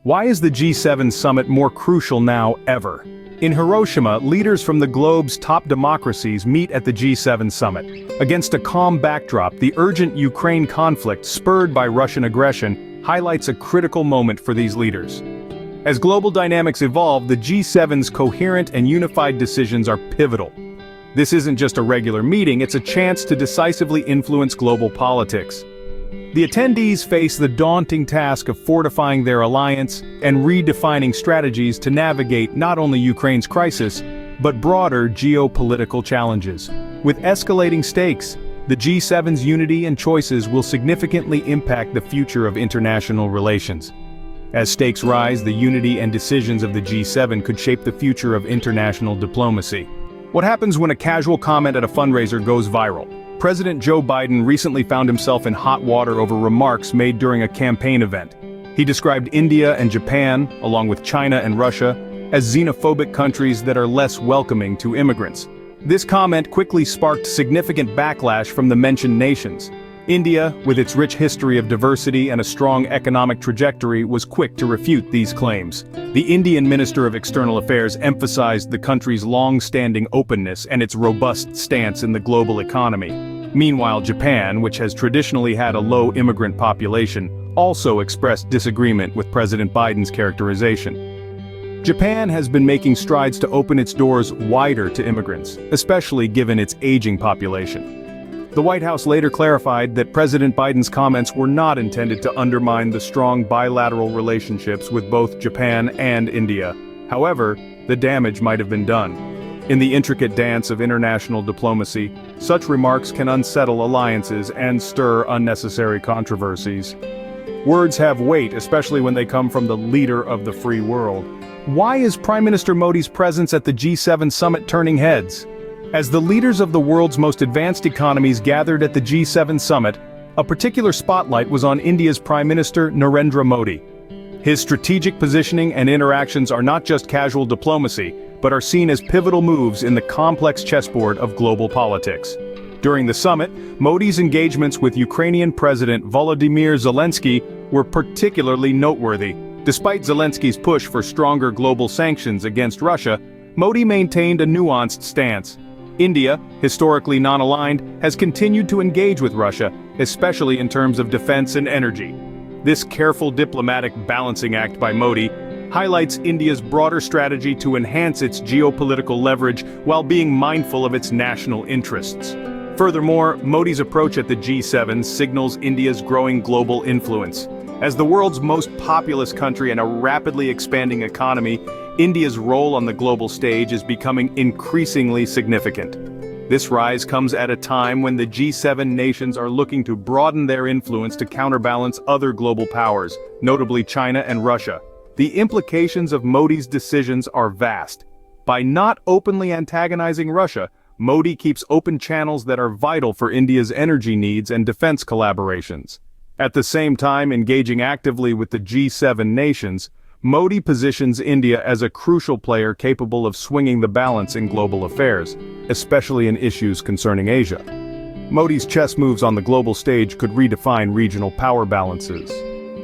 Why is the G7 summit more crucial now ever? In Hiroshima, leaders from the globe's top democracies meet at the G7 summit. Against a calm backdrop, the urgent Ukraine conflict spurred by Russian aggression highlights a critical moment for these leaders. As global dynamics evolve, the G7's coherent and unified decisions are pivotal. This isn't just a regular meeting, it's a chance to decisively influence global politics. The attendees face the daunting task of fortifying their alliance and redefining strategies to navigate not only Ukraine's crisis, but broader geopolitical challenges. With escalating stakes, the G7's unity and choices will significantly impact the future of international relations. As stakes rise, the unity and decisions of the G7 could shape the future of international diplomacy. What happens when a casual comment at a fundraiser goes viral? President Joe Biden recently found himself in hot water over remarks made during a campaign event. He described India and Japan, along with China and Russia, as xenophobic countries that are less welcoming to immigrants. This comment quickly sparked significant backlash from the mentioned nations. India, with its rich history of diversity and a strong economic trajectory, was quick to refute these claims. The Indian Minister of External Affairs emphasized the country's long-standing openness and its robust stance in the global economy. Meanwhile, Japan, which has traditionally had a low immigrant population, also expressed disagreement with President Biden's characterization. Japan has been making strides to open its doors wider to immigrants, especially given its aging population. The White House later clarified that President Biden's comments were not intended to undermine the strong bilateral relationships with both Japan and India. However, the damage might have been done. In the intricate dance of international diplomacy, such remarks can unsettle alliances and stir unnecessary controversies. Words have weight, especially when they come from the leader of the free world. Why is Prime Minister Modi's presence at the G7 summit turning heads? As the leaders of the world's most advanced economies gathered at the G7 summit, a particular spotlight was on India's Prime Minister Narendra Modi. His strategic positioning and interactions are not just casual diplomacy, but are seen as pivotal moves in the complex chessboard of global politics. During the summit, Modi's engagements with Ukrainian President Volodymyr Zelensky were particularly noteworthy. Despite Zelensky's push for stronger global sanctions against Russia, Modi maintained a nuanced stance. India, historically non-aligned, has continued to engage with Russia, especially in terms of defense and energy. This careful diplomatic balancing act by Modi highlights India's broader strategy to enhance its geopolitical leverage while being mindful of its national interests. Furthermore, Modi's approach at the G7 signals India's growing global influence. As the world's most populous country and a rapidly expanding economy, India's role on the global stage is becoming increasingly significant. This rise comes at a time when the G7 nations are looking to broaden their influence to counterbalance other global powers, notably China and Russia. The implications of Modi's decisions are vast. By not openly antagonizing Russia, Modi keeps open channels that are vital for India's energy needs and defense collaborations. At the same time engaging actively with the G7 nations, Modi positions India as a crucial player capable of swinging the balance in global affairs, especially in issues concerning Asia. Modi's chess moves on the global stage could redefine regional power balances.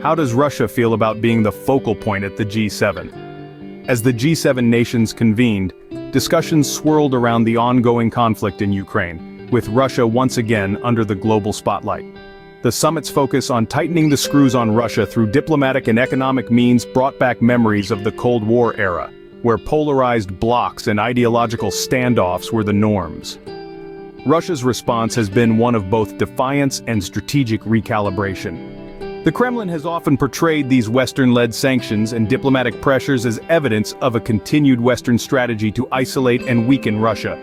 How does Russia feel about being the focal point at the G7? As the G7 nations convened, discussions swirled around the ongoing conflict in Ukraine, with Russia once again under the global spotlight. The summit's focus on tightening the screws on Russia through diplomatic and economic means brought back memories of the Cold War era, where polarized blocs and ideological standoffs were the norms. Russia's response has been one of both defiance and strategic recalibration. The Kremlin has often portrayed these Western-led sanctions and diplomatic pressures as evidence of a continued Western strategy to isolate and weaken Russia.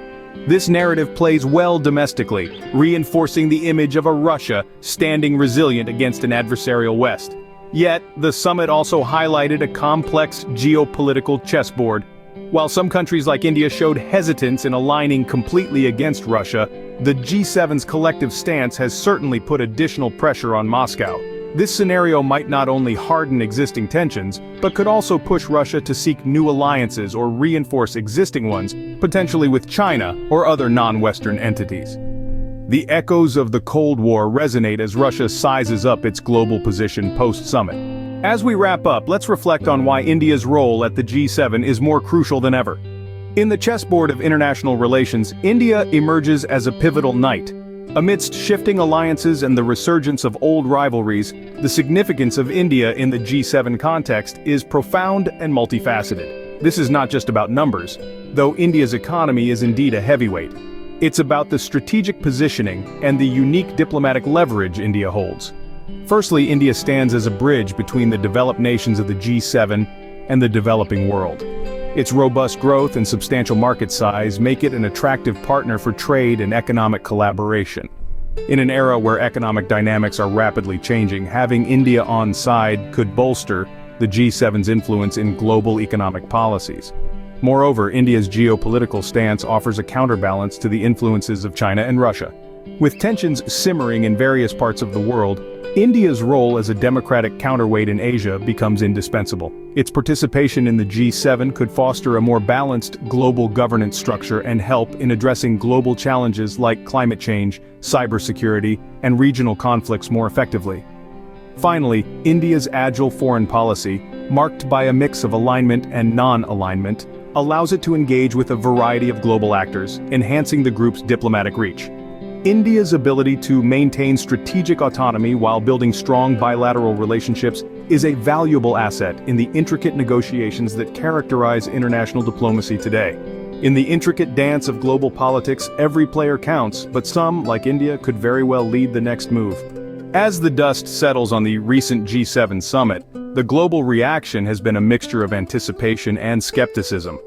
This narrative plays well domestically, reinforcing the image of a Russia standing resilient against an adversarial West. Yet, the summit also highlighted a complex geopolitical chessboard. While some countries like India showed hesitance in aligning completely against Russia, the G7's collective stance has certainly put additional pressure on Moscow. This scenario might not only harden existing tensions, but could also push Russia to seek new alliances or reinforce existing ones, potentially with China or other non-Western entities. The echoes of the Cold War resonate as Russia sizes up its global position post-summit. As we wrap up, let's reflect on why India's role at the G7 is more crucial than ever. In the chessboard of international relations, India emerges as a pivotal knight. Amidst shifting alliances and the resurgence of old rivalries, the significance of India in the G7 context is profound and multifaceted. This is not just about numbers, though India's economy is indeed a heavyweight. It's about the strategic positioning and the unique diplomatic leverage India holds. Firstly, India stands as a bridge between the developed nations of the G7 and the developing world. Its robust growth and substantial market size make it an attractive partner for trade and economic collaboration. In an era where economic dynamics are rapidly changing, having India on side could bolster the G7's influence in global economic policies. Moreover, India's geopolitical stance offers a counterbalance to the influences of China and Russia. With tensions simmering in various parts of the world, India's role as a democratic counterweight in Asia becomes indispensable. Its participation in the G7 could foster a more balanced global governance structure and help in addressing global challenges like climate change, cybersecurity, and regional conflicts more effectively. Finally, India's agile foreign policy, marked by a mix of alignment and non-alignment, allows it to engage with a variety of global actors, enhancing the group's diplomatic reach. India's ability to maintain strategic autonomy while building strong bilateral relationships is a valuable asset in the intricate negotiations that characterize international diplomacy today. In the intricate dance of global politics, every player counts, but some, like India, could very well lead the next move. As the dust settles on the recent G7 summit, the global reaction has been a mixture of anticipation and skepticism.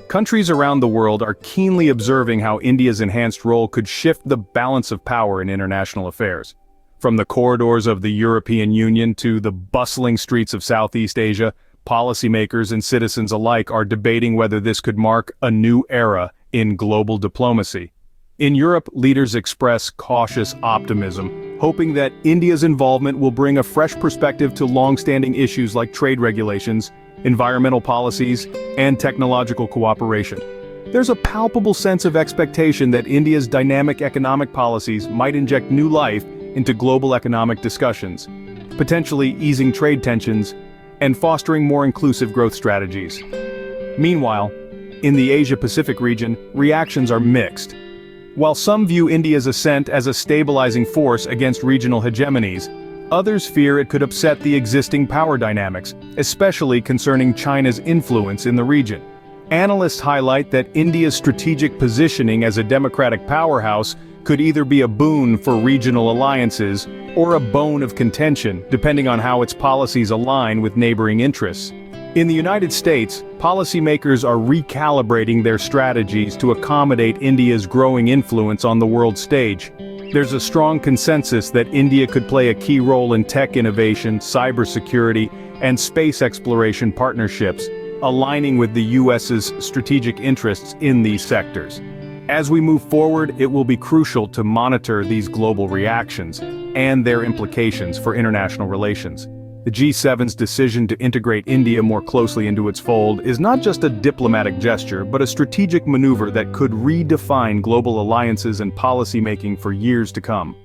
Countries around the world are keenly observing how India's enhanced role could shift the balance of power in international affairs. From the corridors of the European Union to the bustling streets of Southeast Asia, policymakers and citizens alike are debating whether this could mark a new era in global diplomacy. In Europe, leaders express cautious optimism, hoping that India's involvement will bring a fresh perspective to long-standing issues like trade regulations, environmental policies, and technological cooperation. There's a palpable sense of expectation that India's dynamic economic policies might inject new life into global economic discussions, potentially easing trade tensions and fostering more inclusive growth strategies. Meanwhile, in the Asia-Pacific region, reactions are mixed. While some view India's ascent as a stabilizing force against regional hegemonies, others fear it could upset the existing power dynamics, especially concerning China's influence in the region. Analysts highlight that India's strategic positioning as a democratic powerhouse could either be a boon for regional alliances or a bone of contention, depending on how its policies align with neighboring interests. In the United States, policymakers are recalibrating their strategies to accommodate India's growing influence on the world stage. There's a strong consensus that India could play a key role in tech innovation, cybersecurity, and space exploration partnerships, aligning with the U.S.'s strategic interests in these sectors. As we move forward, it will be crucial to monitor these global reactions and their implications for international relations. The G7's decision to integrate India more closely into its fold is not just a diplomatic gesture, but a strategic maneuver that could redefine global alliances and policymaking for years to come.